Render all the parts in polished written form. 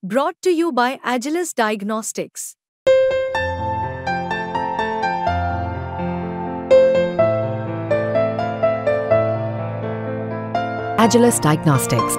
Brought to you by Agilus Diagnostics. Agilus Diagnostics.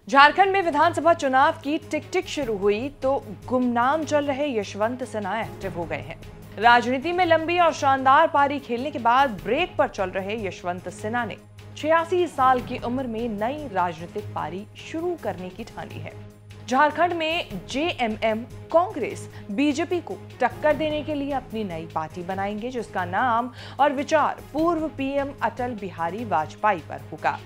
Jharkhand में विधानसभा चुनाव की टिक शुरू हुई तो गुमनाम चल रहे यशवंत सिन्हा एक्टिव हो गए हैं। राजनीति में लंबी और शानदार पारी खेलने के बाद ब्रेक पर चल रहे यशवंत सिन्हा ने 86 साल की उम्र में नई राजनीतिक पारी शुरू करने की ठानी है। झारखंड में जेएमएम कांग्रेस बीजेपी को टक्कर देने के लिए अपनी नई पार्टी बनाएंगे, जिसका नाम और विचार पूर्व पीएम अटल बिहारी वाजपेयी पर होगा।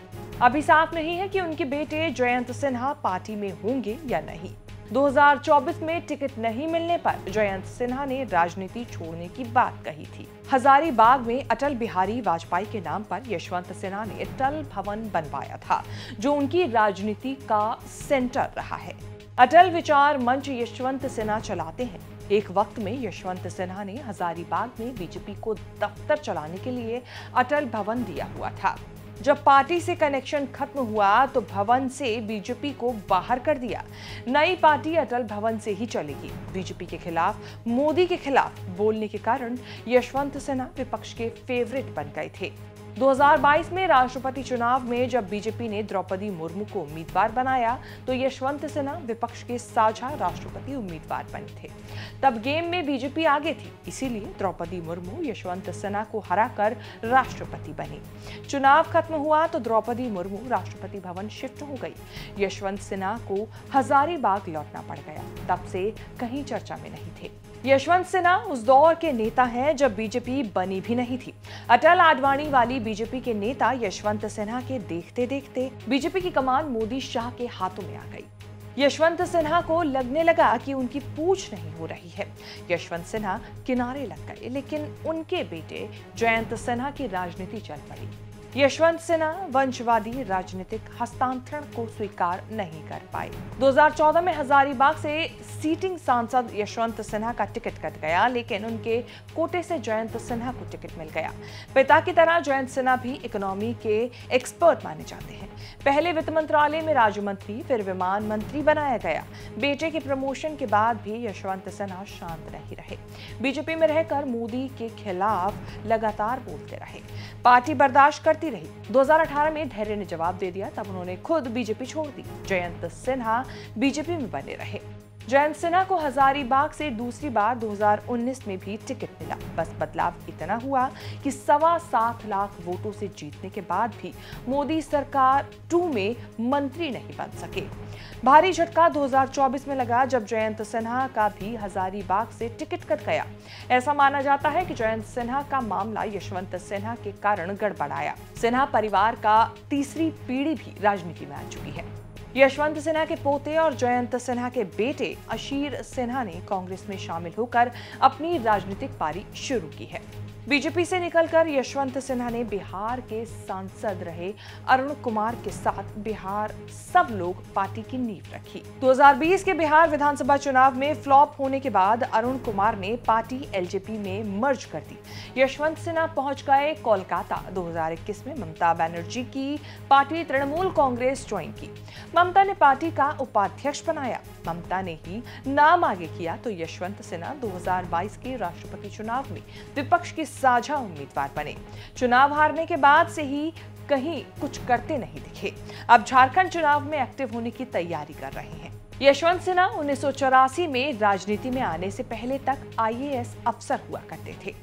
अभी साफ नहीं है कि उनके बेटे जयंत सिन्हा पार्टी में होंगे या नहीं। 2024 में टिकट नहीं मिलने पर जयंत सिन्हा ने राजनीति छोड़ने की बात कही थी। हजारीबाग में अटल बिहारी वाजपेयी के नाम पर यशवंत सिन्हा ने अटल भवन बनवाया था, जो उनकी राजनीति का सेंटर रहा है। अटल विचार मंच यशवंत सिन्हा चलाते हैं। एक वक्त में यशवंत सिन्हा ने हजारीबाग में बीजेपी को दफ्तर चलाने के लिए अटल भवन दिया हुआ था। जब पार्टी से कनेक्शन खत्म हुआ तो भवन से बीजेपी को बाहर कर दिया। नई पार्टी अटल भवन से ही चलेगी। बीजेपी के खिलाफ, मोदी के खिलाफ बोलने के कारण यशवंत सिन्हा विपक्ष के फेवरेट बन गए थे। 2022 में राष्ट्रपति चुनाव में जब बीजेपी ने द्रौपदी मुर्मू को उम्मीदवार बनाया तो यशवंत सिन्हा विपक्ष के साझा राष्ट्रपति उम्मीदवार बने थे। तब गेम में बीजेपी आगे थी, इसीलिए द्रौपदी मुर्मू यशवंत सिन्हा को हराकर राष्ट्रपति बनी। चुनाव खत्म हुआ तो द्रौपदी मुर्मू राष्ट्रपति भवन शिफ्ट हो गई। यशवंत सिन्हा को हजारीबाग लौटना पड़ गया। तब से कहीं चर्चा में नहीं थे। यशवंत सिन्हा उस दौर के नेता हैं जब बीजेपी बनी भी नहीं थी। अटल आडवाणी वाली बीजेपी के नेता यशवंत सिन्हा के देखते देखते बीजेपी की कमान मोदी शाह के हाथों में आ गई। यशवंत सिन्हा को लगने लगा कि उनकी पूछ नहीं हो रही है। यशवंत सिन्हा किनारे लग गए, लेकिन उनके बेटे जयंत सिन्हा की राजनीति चल पड़ी। यशवंत सिन्हा वंशवादी राजनीतिक हस्तांतरण को स्वीकार नहीं कर पाए। 2014 में हजारीबाग से सीटिंग सांसद यशवंत सिन्हा का टिकट कट गया, लेकिन उनके कोटे से जयंत सिन्हा को टिकट मिल गया। पिता की तरह जयंत सिन्हा भी इकोनॉमी के एक्सपर्ट माने जाते हैं। पहले वित्त मंत्रालय में राज्य मंत्री, फिर विमान मंत्री बनाया गया। बेटे के प्रमोशन के बाद भी यशवंत सिन्हा शांत नहीं रहे। बीजेपी में रहकर मोदी के खिलाफ लगातार बोलते रहे। पार्टी बर्दाश्त करती रही। 2018 में धैर्य ने जवाब दे दिया, तब उन्होंने खुद बीजेपी छोड़ दी। जयंत सिन्हा बीजेपी में बने रहे। जयंत सिन्हा को हजारीबाग से दूसरी बार 2019 में भी टिकट मिला। बस बदलाव इतना हुआ कि 7.25 लाख वोटों से जीतने के बाद भी मोदी सरकार 2 में मंत्री नहीं बन सके। भारी झटका 2024 में लगा जब जयंत सिन्हा का भी हजारीबाग से टिकट कट गया। ऐसा माना जाता है कि जयंत सिन्हा का मामला यशवंत सिन्हा के कारण गड़बड़ाया। सिन्हा परिवार का तीसरी पीढ़ी भी राजनीति में आ चुकी है। यशवंत सिन्हा के पोते और जयंत सिन्हा के बेटे अशीर सिन्हा ने कांग्रेस में शामिल होकर अपनी राजनीतिक पारी शुरू की है। बीजेपी से निकलकर यशवंत सिन्हा ने बिहार के सांसद रहे अरुण कुमार के साथ बिहार सब लोग पार्टी की नींव रखी। 2020 के बिहार विधानसभा चुनाव में फ्लॉप होने के बाद अरुण कुमार ने पार्टी एलजेपी में मर्ज कर दी। यशवंत सिन्हा पहुंच गए कोलकाता। 2021 में ममता बनर्जी की पार्टी तृणमूल कांग्रेस ज्वाइन की। ममता ने पार्टी का उपाध्यक्ष बनाया। ममता ने ही नाम आगे किया तो यशवंत सिन्हा 2022 के राष्ट्रपति चुनाव में विपक्ष के साझा उम्मीदवार बने। चुनाव हारने के बाद से ही कहीं कुछ करते नहीं दिखे। अब झारखंड चुनाव में एक्टिव होने की तैयारी कर रहे हैं। यशवंत सिन्हा 1984 में राजनीति में आने से पहले तक आईएएस अफसर हुआ करते थे।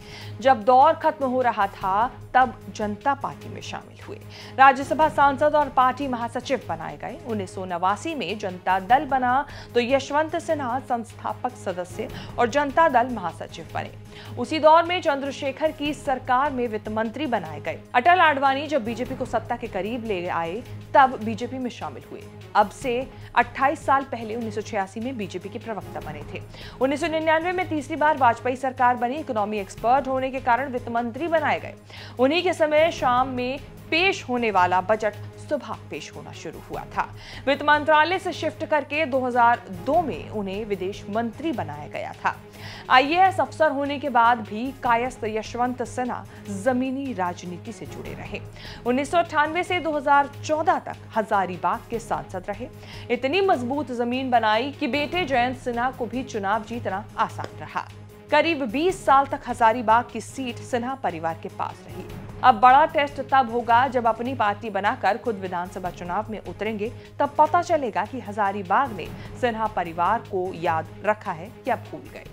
जब दौर खत्म हो रहा था तब जनता पार्टी में शामिल हुए। राज्यसभा सांसद और पार्टी महासचिव बनाए गए। 1989 में जनता दल बना तो यशवंत सिन्हा संस्थापक सदस्य और जनता दल महासचिव बने। उसी दौर में चंद्रशेखर की सरकार में वित्त मंत्री बनाए गए। अटल आडवाणी जब बीजेपी को सत्ता के करीब ले आए तब बीजेपी में शामिल हुए। अब से 28 साल पहले 1986 में बीजेपी के प्रवक्ता बने थे। 1999 में तीसरी बार वाजपेयी सरकार बनी। इकोनॉमी एक्सपर्ट होने के कारण वित्त मंत्री बनाए गए। उन्हीं के समय शाम में पेश होने वाला बजट सुबह पेश होना शुरू हुआ था। वित्त मंत्रालय से शिफ्ट करके 2002 में उन्हें विदेश मंत्री बनाया गया था। आईएएस अफसर होने के बाद भी कायस्थ यशवंत सिन्हा जमीनी राजनीति से जुड़े रहे। 1998 से 2014 तक हजारीबाग के सांसद रहे। इतनी मजबूत जमीन बनाई कि बेटे जयंत सिन्हा को भी चुनाव जीतना आसान रहा। करीब 20 साल तक हजारीबाग की सीट सिन्हा परिवार के पास रही। अब बड़ा टेस्ट तब होगा जब अपनी पार्टी बनाकर खुद विधानसभा चुनाव में उतरेंगे, तब पता चलेगा कि हजारीबाग ने सिन्हा परिवार को याद रखा है या भूल गए।